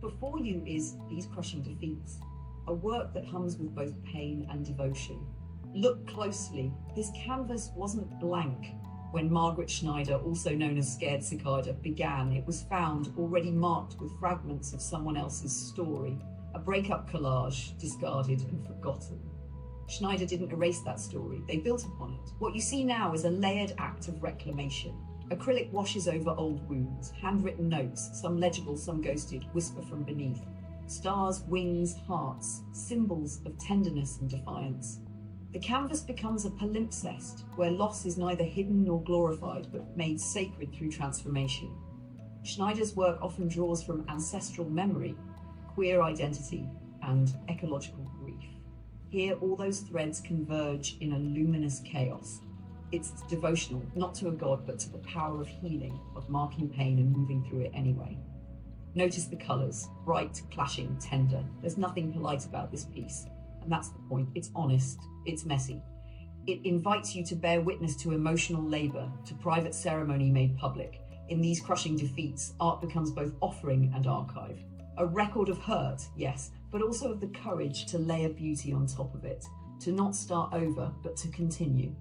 Before you is These Crushing Defeats, a work that hums with both pain and devotion. Look closely, this canvas wasn't blank when Margaret Schneider, also known as Scared Cicada, began. It was found already marked with fragments of someone else's story, a breakup collage, discarded and forgotten. Schneider didn't erase that story, they built upon it. What you see now is a layered act of reclamation. Acrylic washes over old wounds, handwritten notes, some legible, some ghosted, whisper from beneath. Stars, wings, hearts, symbols of tenderness and defiance. The canvas becomes a palimpsest, where loss is neither hidden nor glorified, but made sacred through transformation. Schneider's work often draws from ancestral memory, queer identity, and ecological grief. Here, all those threads converge in a luminous chaos. It's devotional, not to a god, but to the power of healing, of marking pain and moving through it anyway. Notice the colours, bright, clashing, tender. There's nothing polite about this piece. And that's the point. It's honest, it's messy. It invites you to bear witness to emotional labour, to private ceremony made public. In these crushing defeats, art becomes both offering and archive. A record of hurt, yes, but also of the courage to layer beauty on top of it, to not start over, but to continue.